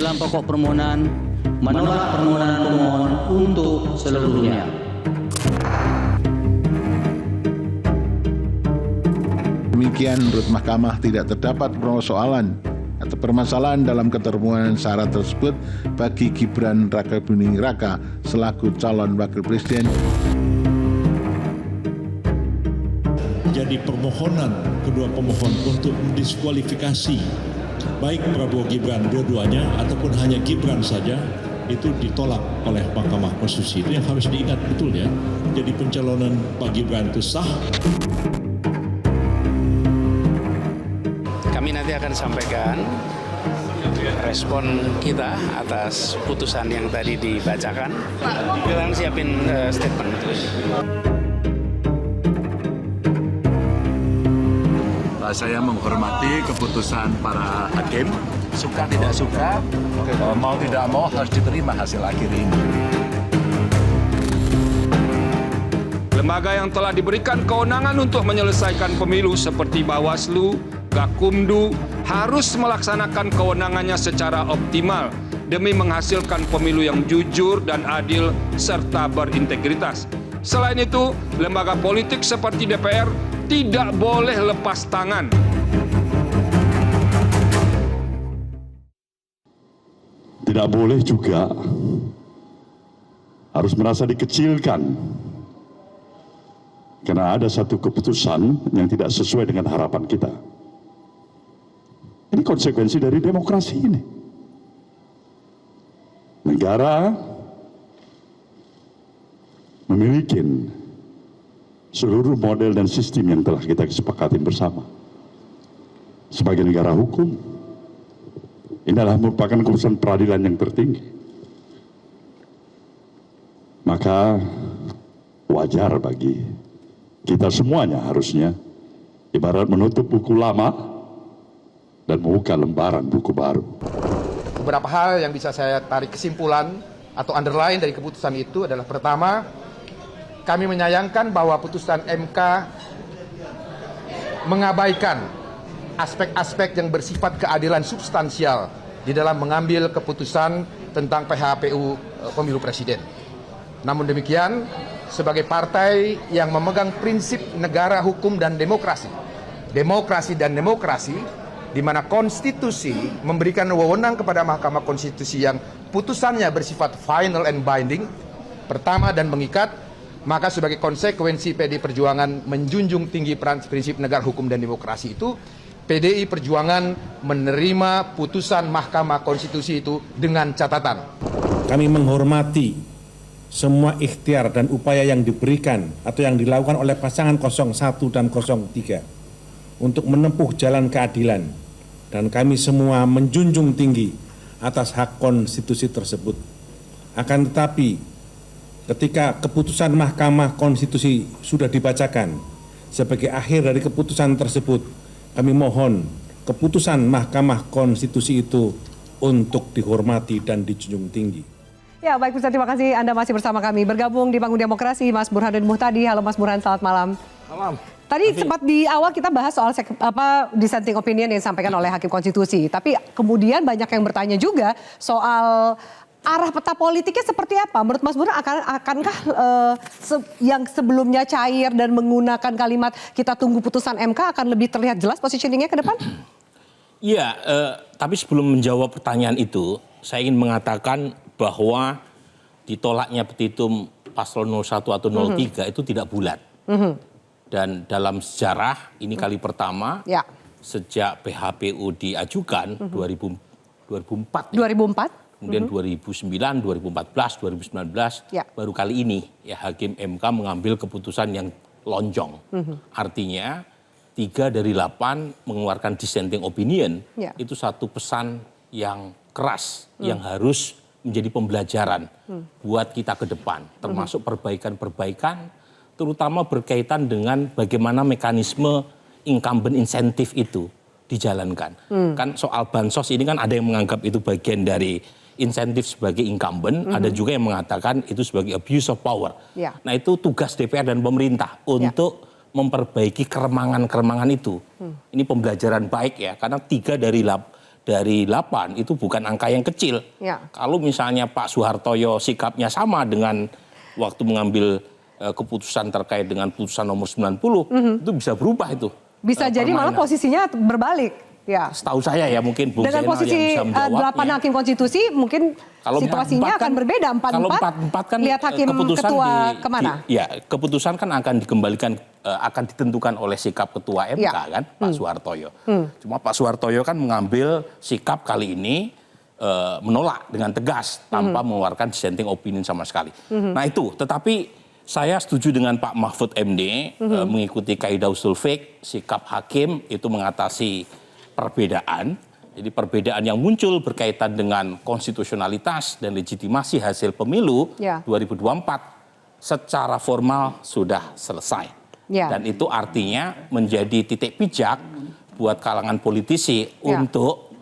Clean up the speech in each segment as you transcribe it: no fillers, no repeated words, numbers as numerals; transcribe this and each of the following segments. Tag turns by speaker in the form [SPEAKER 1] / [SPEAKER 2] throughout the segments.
[SPEAKER 1] dalam pokok permohonan menolak permohonan pemohon untuk seluruhnya.
[SPEAKER 2] Demikian, menurut Mahkamah tidak terdapat persoalan atau permasalahan dalam keterpenuhan syarat tersebut bagi Gibran Rakabuming Raka selaku calon wakil presiden.
[SPEAKER 3] Jadi permohonan kedua pemohon untuk mendiskualifikasi baik Prabowo Gibran dua-duanya ataupun hanya Gibran saja itu ditolak oleh Mahkamah Konstitusi. Itu yang harus diingat betul ya. Jadi pencalonan Pak Gibran itu sah.
[SPEAKER 4] Kami nanti akan sampaikan respon kita atas putusan yang tadi dibacakan. Kita akan siapin statement.
[SPEAKER 5] Saya menghormati keputusan para hakim, suka tidak suka, mau tidak mau harus diterima hasil akhir ini.
[SPEAKER 6] Lembaga yang telah diberikan kewenangan untuk menyelesaikan pemilu seperti Bawaslu, Gakumdu harus melaksanakan kewenangannya secara optimal demi menghasilkan pemilu yang jujur dan adil serta berintegritas. Selain itu, lembaga politik seperti DPR tidak boleh lepas tangan.
[SPEAKER 7] Tidak boleh juga harus merasa dikecilkan karena ada satu keputusan yang tidak sesuai dengan harapan kita. Ini konsekuensi dari demokrasi ini. Negara memiliki seluruh model dan sistem yang telah kita kesepakati bersama. Sebagai negara hukum, ini adalah merupakan keputusan peradilan yang tertinggi. Maka wajar bagi kita semuanya harusnya ibarat menutup buku lama dan membuka lembaran buku baru.
[SPEAKER 8] Beberapa hal yang bisa saya tarik kesimpulan atau underline dari keputusan itu adalah pertama, kami menyayangkan bahwa putusan MK mengabaikan aspek-aspek yang bersifat keadilan substansial di dalam mengambil keputusan tentang PHPU pemilu presiden. Namun demikian, sebagai partai yang memegang prinsip negara hukum dan demokrasi, di mana konstitusi memberikan wewenang kepada Mahkamah Konstitusi yang putusannya bersifat final and binding, pertama dan mengikat, maka sebagai konsekuensi PDI Perjuangan menjunjung tinggi prinsip negara hukum dan demokrasi itu, PDI Perjuangan menerima putusan Mahkamah Konstitusi itu dengan catatan.
[SPEAKER 9] Kami menghormati semua ikhtiar dan upaya yang diberikan atau yang dilakukan oleh pasangan 01 dan 03 untuk menempuh jalan keadilan, dan kami semua menjunjung tinggi atas hak konstitusi tersebut. Akan tetapi, ketika keputusan Mahkamah Konstitusi sudah dibacakan, sebagai akhir dari keputusan tersebut, kami mohon keputusan Mahkamah Konstitusi itu untuk dihormati dan dijunjung tinggi.
[SPEAKER 10] Ya, baik Ustaz, terima kasih Anda masih bersama kami. Bergabung di Bangun Demokrasi, Mas Burhanuddin Muhtadi. Halo Mas Burhan, selamat malam.
[SPEAKER 8] Malam.
[SPEAKER 10] Tadi sempat di awal kita bahas soal dissenting opinion yang disampaikan oleh Hakim Konstitusi. Tapi kemudian banyak yang bertanya juga soal arah peta politiknya seperti apa? Menurut Mas Burhan, akankah yang sebelumnya cair dan menggunakan kalimat kita tunggu putusan MK akan lebih terlihat jelas positioningnya ke depan?
[SPEAKER 11] Iya, tapi sebelum menjawab pertanyaan itu, saya ingin mengatakan bahwa ditolaknya petitum paslon 01 atau 03 itu tidak bulat. Dan dalam sejarah ini kali pertama sejak PHPU diajukan 2004.
[SPEAKER 10] 2004?
[SPEAKER 11] Kemudian 2009, 2014, 2019, baru kali ini ya Hakim MK mengambil keputusan yang lonjong. Artinya 3 dari 8 mengeluarkan dissenting opinion, itu satu pesan yang keras yang harus menjadi pembelajaran buat kita ke depan. Termasuk perbaikan-perbaikan, terutama berkaitan dengan bagaimana mekanisme incumbent insentif itu dijalankan. Kan soal bansos ini kan ada yang menganggap itu bagian dari insentif sebagai incumbent, ada juga yang mengatakan itu sebagai abuse of power. Nah itu tugas DPR dan pemerintah untuk memperbaiki keremangan-keremangan itu. Ini pembelajaran baik ya, karena 3 dari 8 itu bukan angka yang kecil.
[SPEAKER 10] Ya.
[SPEAKER 11] Kalau misalnya Pak Soehartoyo sikapnya sama dengan waktu mengambil keputusan terkait dengan putusan nomor 90, itu bisa berubah itu.
[SPEAKER 10] Bisa jadi malah posisinya berbalik. Ya.
[SPEAKER 11] Setahu saya ya mungkin Bung
[SPEAKER 10] dengan
[SPEAKER 11] Zainal
[SPEAKER 10] posisi
[SPEAKER 11] yang bisa menjawabnya.
[SPEAKER 10] 8 hakim konstitusi mungkin
[SPEAKER 11] kalau
[SPEAKER 10] situasinya akan berbeda. 4-4 kan lihat hakim ketua kemana?
[SPEAKER 11] Keputusan kan akan dikembalikan, akan ditentukan oleh sikap ketua MK kan, Pak Soehartoyo. Cuma Pak Soehartoyo kan mengambil sikap kali ini menolak dengan tegas tanpa mengeluarkan dissenting opinion sama sekali. Nah itu, tetapi saya setuju dengan Pak Mahfud MD mengikuti kaidah usul fiqh, sikap hakim itu mengatasi perbedaan. Jadi perbedaan yang muncul berkaitan dengan konstitusionalitas dan legitimasi hasil pemilu 2024 secara formal sudah selesai. Dan itu artinya menjadi titik pijak buat kalangan politisi untuk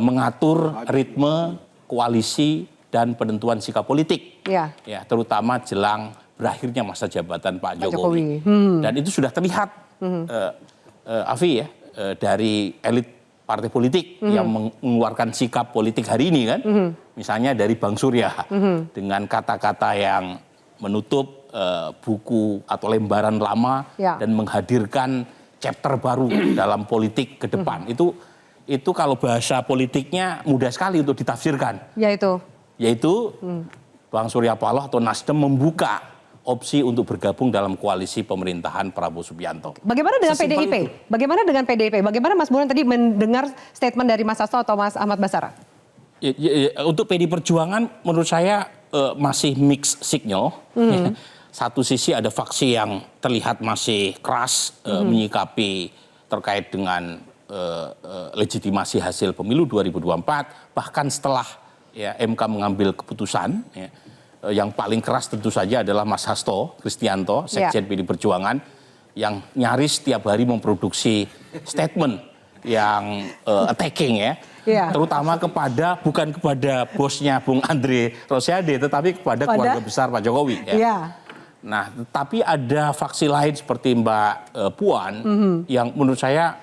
[SPEAKER 11] mengatur ritme koalisi dan penentuan sikap politik. Ya, terutama jelang berakhirnya masa jabatan Pak Jokowi. Dan itu sudah terlihat, Afi ya, dari elit partai politik yang mengeluarkan sikap politik hari ini kan, misalnya dari Bang Surya dengan kata-kata yang menutup buku atau lembaran lama dan menghadirkan chapter baru dalam politik ke depan. Itu kalau bahasa politiknya mudah sekali untuk ditafsirkan. Yaitu Bang Surya Paloh atau Nasdem membuka opsi untuk bergabung dalam koalisi pemerintahan Prabowo Subianto.
[SPEAKER 10] Bagaimana dengan PDIP? Bagaimana dengan PDIP? Bagaimana Mas Burhan tadi mendengar statement dari Mas Hasto atau Mas Ahmad Basara?
[SPEAKER 11] Untuk PDI Perjuangan menurut saya masih mixed signal. Satu sisi ada faksi yang terlihat masih keras menyikapi terkait dengan legitimasi hasil pemilu 2024. Bahkan setelah MK mengambil keputusan, yang paling keras tentu saja adalah Mas Hasto Kristianto, Sekjen PDI Perjuangan, yang nyaris setiap hari memproduksi statement yang attacking terutama bukan kepada bosnya Bung Andre Rosiade, tetapi kepada keluarga besar Pak Jokowi. Nah, tapi ada faksi lain seperti Mbak Puan yang menurut saya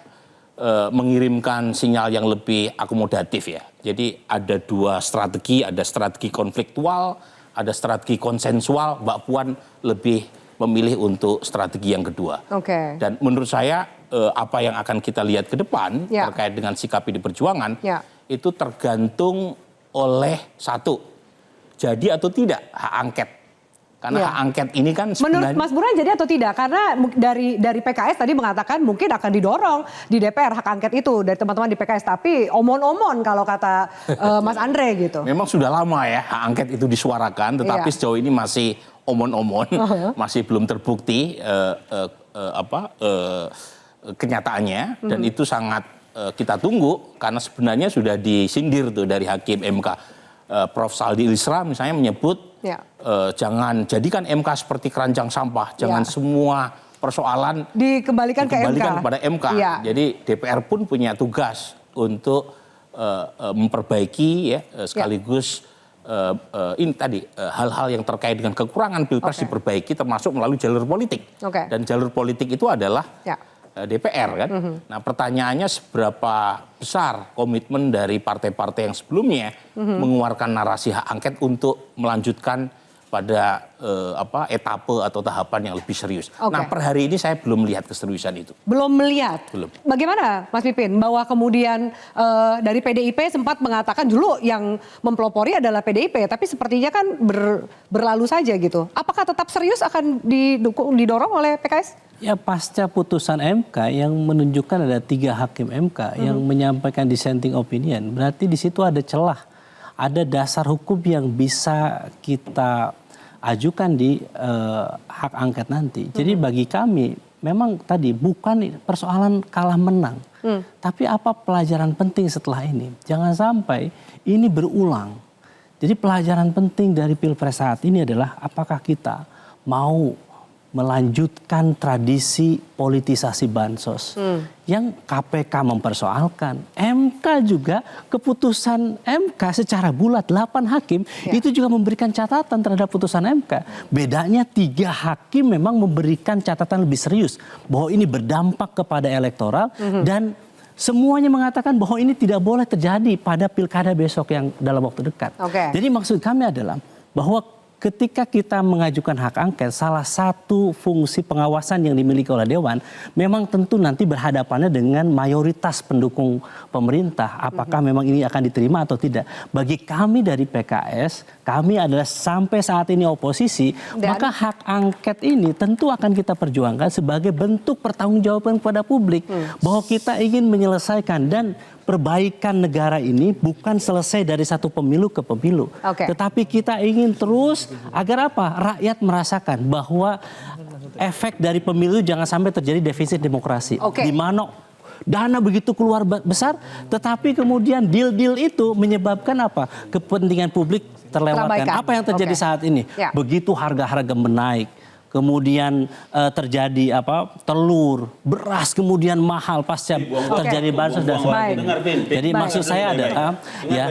[SPEAKER 11] mengirimkan sinyal yang lebih akomodatif ya. Jadi ada dua strategi, ada strategi konfliktual, ada strategi konsensual. Mbak Puan lebih memilih untuk strategi yang kedua. Dan menurut saya apa yang akan kita lihat ke depan terkait dengan sikap PDI Perjuangan itu tergantung oleh satu, jadi atau tidak hak angket. Karena hak angket ini kan sebenarnya...
[SPEAKER 10] Menurut Mas Burhan jadi atau tidak? Karena dari PKS tadi mengatakan mungkin akan didorong di DPR hak angket itu dari teman-teman di PKS. Tapi omon-omon kalau kata Mas Andre gitu.
[SPEAKER 11] Memang sudah lama ya hak angket itu disuarakan. Tetapi sejauh ini masih omon-omon. Masih belum terbukti kenyataannya. Dan itu sangat kita tunggu. Karena sebenarnya sudah disindir tuh dari Hakim MK. Prof. Saldi Isra misalnya menyebut jangan jadikan MK seperti keranjang sampah, jangan semua persoalan dikembalikan kepada MK. Jadi DPR pun punya tugas untuk memperbaiki sekaligus ini tadi hal-hal yang terkait dengan kekurangan Pilpres diperbaiki termasuk melalui jalur politik. Dan jalur politik itu adalah DPR kan. Nah pertanyaannya seberapa besar komitmen dari partai-partai yang sebelumnya mengeluarkan narasi hak angket untuk melanjutkan pada etape atau tahapan yang lebih serius. Nah per hari ini saya belum melihat keseriusan itu.
[SPEAKER 10] Belum melihat?
[SPEAKER 11] Belum.
[SPEAKER 10] Bagaimana Mas Pipin bahwa kemudian dari PDIP sempat mengatakan dulu yang mempelopori adalah PDIP, tapi sepertinya kan berlalu saja gitu. Apakah tetap serius akan didorong oleh PKS?
[SPEAKER 1] Ya pasca putusan MK yang menunjukkan ada 3 hakim MK yang menyampaikan dissenting opinion, berarti di situ ada celah, ada dasar hukum yang bisa kita ajukan di hak angket nanti. Jadi bagi kami memang tadi bukan persoalan kalah menang, tapi apa pelajaran penting setelah ini? Jangan sampai ini berulang. Jadi pelajaran penting dari Pilpres saat ini adalah apakah kita mau melanjutkan tradisi politisasi bansos yang KPK mempersoalkan. MK juga keputusan MK secara bulat 8 hakim itu juga memberikan catatan terhadap putusan MK. Bedanya 3 hakim memang memberikan catatan lebih serius bahwa ini berdampak kepada elektoral dan semuanya mengatakan bahwa ini tidak boleh terjadi pada pilkada besok yang dalam waktu dekat. Jadi maksud kami adalah bahwa ketika kita mengajukan hak angket, salah satu fungsi pengawasan yang dimiliki oleh Dewan memang tentu nanti berhadapannya dengan mayoritas pendukung pemerintah. Apakah memang ini akan diterima atau tidak? Bagi kami dari PKS, kami adalah sampai saat ini oposisi, maka hak angket ini tentu akan kita perjuangkan sebagai bentuk pertanggungjawaban kepada publik bahwa kita ingin menyelesaikan, dan perbaikan negara ini bukan selesai dari satu pemilu ke pemilu. Tetapi kita ingin terus agar apa? Rakyat merasakan bahwa efek dari pemilu jangan sampai terjadi defisit demokrasi. Di mana dana begitu keluar besar, tetapi kemudian deal-deal itu menyebabkan apa? Kepentingan publik terlewatkan. Apa yang terjadi saat ini? Begitu harga-harga menaik, kemudian terjadi telur, beras kemudian mahal pasca terjadi bansos dan sebagainya. Jadi maksud saya adalah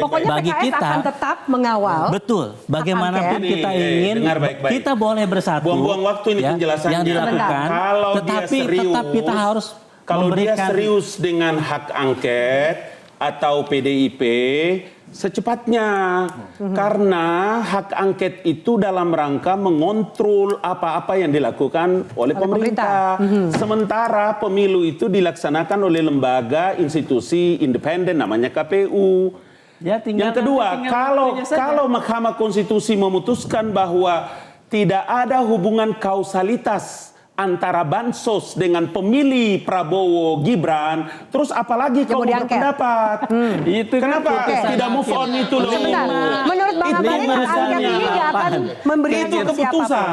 [SPEAKER 10] pokoknya
[SPEAKER 1] bagi
[SPEAKER 10] PKS
[SPEAKER 1] kita
[SPEAKER 10] akan tetap mengawal.
[SPEAKER 1] Betul. Bagaimanapun kita ingin kita boleh bersatu.
[SPEAKER 12] Buang-buang waktu ini penjelasan
[SPEAKER 1] yang dilakukan. Tetapi tetap kita harus
[SPEAKER 12] dia serius dengan hak angket atau PDIP, secepatnya, karena hak angket itu dalam rangka mengontrol apa-apa yang dilakukan oleh pemerintah. Sementara pemilu itu dilaksanakan oleh lembaga institusi independen namanya KPU. Yang kedua, kalau Mahkamah Konstitusi memutuskan bahwa tidak ada hubungan kausalitas antara bansos dengan pemilih Prabowo Gibran, terus apalagi kau berpendapat? Itu kenapa tidak move on itu loh?
[SPEAKER 10] Menurut Bang Abalin, hak angket ini nggak akan memberikan
[SPEAKER 12] itu keputusan.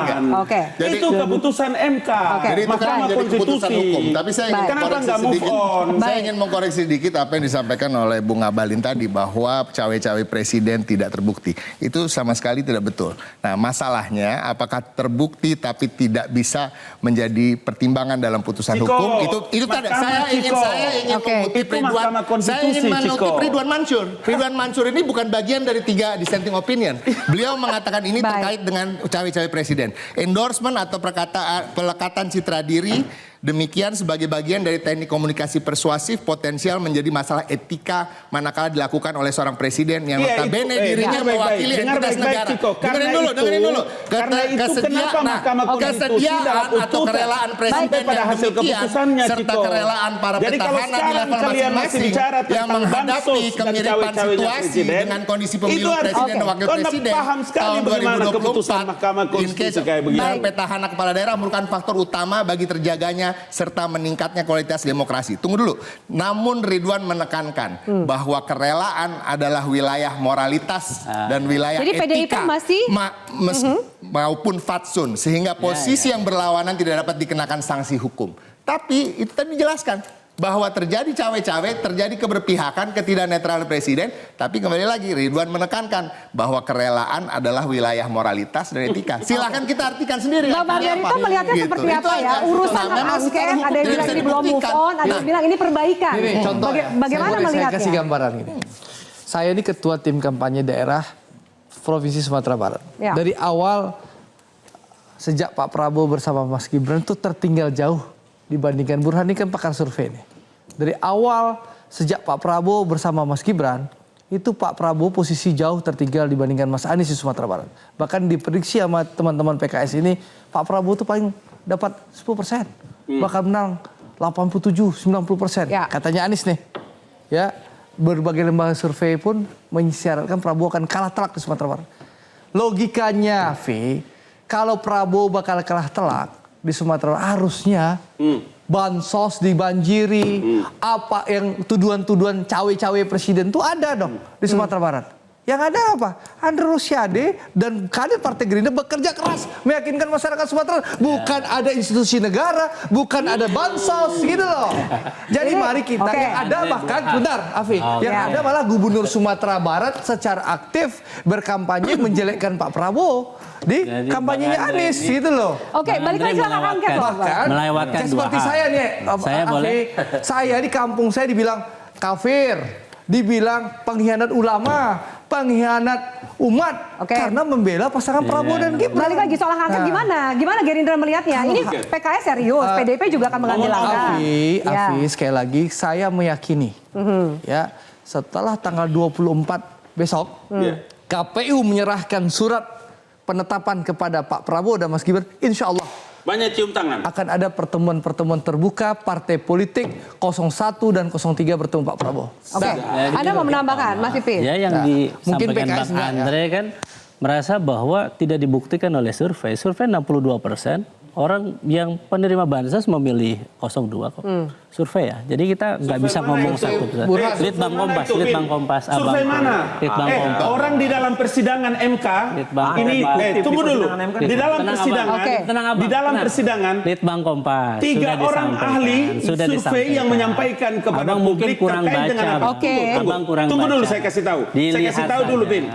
[SPEAKER 12] Itu keputusan MK, Mahkamah Konstitusi.
[SPEAKER 13] Tapi saya ingin
[SPEAKER 12] kenapa nggak move on?
[SPEAKER 13] Saya ingin mengkoreksi sedikit apa yang disampaikan oleh Bung Abalin tadi bahwa cawe-cawe presiden tidak terbukti. Itu sama sekali tidak betul. Nah, masalahnya apakah terbukti tapi tidak bisa menjadi pertimbangan dalam putusan hukum, itu tadi saya ingin mengutip Ridwan Mansur. Ridwan Mansur ini bukan bagian dari 3 dissenting opinion. Beliau mengatakan ini terkait dengan cawe-cawe presiden. Endorsement atau pelekatan citra diri demikian sebagai bagian dari teknik komunikasi persuasif potensial menjadi masalah etika manakala dilakukan oleh seorang presiden yang notabene dirinya mewakili entitas negara. Dengerin dulu. Kesediaan atau kerelaan presiden yang demikian serta kerelaan para petahana di level masing-masing yang menghadapi kemiripan situasi dengan kondisi pemilu presiden dan wakil presiden tahun 2024 in case petahana kepala daerah merupakan faktor utama bagi terjaganya serta meningkatnya kualitas demokrasi. Tunggu dulu. Namun Ridwan menekankan bahwa kerelaan adalah wilayah moralitas dan wilayah
[SPEAKER 10] jadi
[SPEAKER 13] etika.
[SPEAKER 10] PDIP masih
[SPEAKER 13] maupun fatsun. Sehingga posisi yang berlawanan tidak dapat dikenakan sanksi hukum. Tapi itu tadi dijelaskan bahwa terjadi cawe-cawe, terjadi keberpihakan, ketidaknetralan presiden, tapi kembali lagi Ridwan menekankan bahwa kerelaan adalah wilayah moralitas dan etika. Silakan kita artikan sendiri.
[SPEAKER 10] Bang Margarito melihatnya seperti apa ya? Urusan hak angket, ada yang bilang ini belum move on, ada yang bilang ini perbaikan. Bagaimana melihatnya?
[SPEAKER 14] Saya kasih gambaran gini. Saya ini ketua tim kampanye daerah Provinsi Sumatera Barat. Dari awal, sejak Pak Prabowo bersama Mas Gibran itu tertinggal jauh dibandingkan Burhan. Ini kan pakar survei nih. Dari awal sejak Pak Prabowo bersama Mas Gibran, itu Pak Prabowo posisi jauh tertinggal dibandingkan Mas Anies di Sumatera Barat. Bahkan diprediksi sama teman-teman PKS ini, Pak Prabowo itu paling dapat 10%. Bahkan menang 87-90%. Katanya Anies nih. Ya, berbagai lembaga survei pun mengisyaratkan Prabowo akan kalah telak di Sumatera Barat. Logikanya, V, kalau Prabowo bakal kalah telak di Sumatera harusnya bansos dibanjiri, apa yang tuduhan-tuduhan cawe-cawe presiden itu ada dong di Sumatera Barat. Yang ada apa? Andre Rosiade dan kader Partai Gerindra bekerja keras meyakinkan masyarakat Sumatera. Bukan ada institusi negara, bukan ada bansos gitu loh. Jadi mari kita yang ada bahkan benar, Afi, yang ada malah Gubernur Sumatera Barat secara aktif berkampanye menjelekkan Pak Prabowo di kampanyenya Anies gitu loh.
[SPEAKER 10] Oke, balik lagi soal angket loh.
[SPEAKER 14] Bahkan seperti saya nih, saya di kampung saya dibilang kafir. dibilang pengkhianat ulama, pengkhianat umat karena membela pasangan Prabowo dan Gibran.
[SPEAKER 10] Balik lagi soal hak angket gimana? Gimana Gerindra melihatnya? Ini PKS serius, PDIP juga akan mengambil langkah.
[SPEAKER 14] Afi, sekali lagi saya meyakini ya setelah tanggal 24 besok KPU menyerahkan surat penetapan kepada Pak Prabowo dan Mas Gibran, insya Allah
[SPEAKER 12] banyak cium tangan.
[SPEAKER 14] akan ada pertemuan-pertemuan terbuka partai politik 01 dan 03 bertemu Pak Prabowo.
[SPEAKER 10] Oke, Anda mau menambahkan Mas Pipin?
[SPEAKER 1] Ya, yang disampaikan Bang Andre kan merasa bahwa tidak dibuktikan oleh survei. Survei 62%. Orang yang penerima bansos memilih 02 kok. Survei ya. Jadi kita nggak bisa ngomong satu. Litbang Kompas.
[SPEAKER 12] Survei mana? Orang di dalam persidangan MK ini tunggu dulu. Di dalam persidangan, di dalam persidangan,
[SPEAKER 1] Litbang Kompas.
[SPEAKER 12] 3 orang ahli survei yang menyampaikan kepada publik terkait dengan apa? Tunggu dulu, saya kasih tahu. Saya kasih tahu dulu, Bin.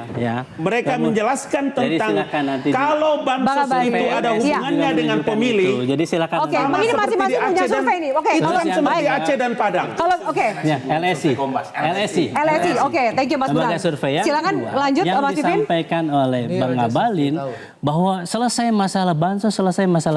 [SPEAKER 12] Mereka menjelaskan tentang kalau bansos itu ada hubungannya dengan pemilih.
[SPEAKER 1] Jadi silakan.
[SPEAKER 10] Oke, ini masing-masing punya survei nih. Oke,
[SPEAKER 12] itu kan seperti Aceh dan Padang.
[SPEAKER 10] Kalau
[SPEAKER 1] LSI.
[SPEAKER 10] Oke, thank you Mas Burhan. Silakan lanjut Mas Pipin.
[SPEAKER 1] Yang disampaikan oleh Bang Ngabalin bahwa selesai masalah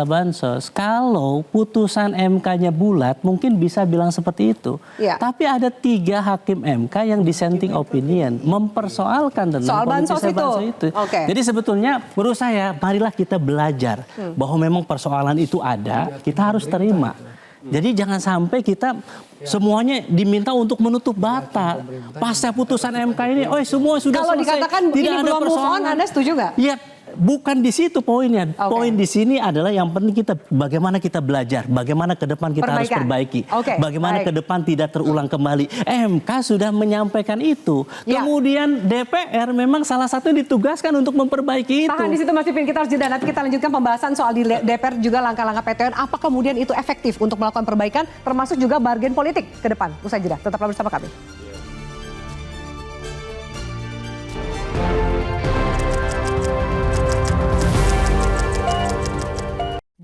[SPEAKER 1] bansos. Kalau putusan MK-nya bulat, mungkin bisa bilang seperti itu. Tapi ada 3 hakim MK yang dissenting opinion mempersoalkan tentang
[SPEAKER 10] soal bansos
[SPEAKER 1] itu. Jadi sebetulnya menurut saya, marilah kita belajar bahwa memang persoalan itu ada, kita harus terima. Jadi jangan sampai kita semuanya diminta untuk menutup mata. Pasca putusan MK ini, semua sudah
[SPEAKER 10] kalau
[SPEAKER 1] selesai.
[SPEAKER 10] Dikatakan
[SPEAKER 1] tidak
[SPEAKER 10] ini
[SPEAKER 1] ada
[SPEAKER 10] belum move on,
[SPEAKER 1] persoalan.
[SPEAKER 10] Anda setuju nggak?
[SPEAKER 1] Ya, bukan di situ poinnya. Poin di sini adalah yang penting kita bagaimana kita belajar, bagaimana ke depan kita harus perbaiki, bagaimana ke depan tidak terulang kembali. MK sudah menyampaikan itu. Kemudian DPR memang salah satu ditugaskan untuk memperbaiki itu.
[SPEAKER 10] Tahan di situ Mas Pipin, kita harus jeda. Nanti kita lanjutkan pembahasan soal di DPR juga langkah-langkah PTN. Apa kemudian itu efektif untuk melakukan perbaikan, termasuk juga bargain politik ke depan. Usai jeda, tetaplah bersama kami.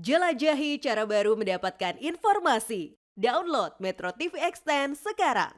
[SPEAKER 15] Jelajahi cara baru mendapatkan informasi. Download Metro TV Extend sekarang.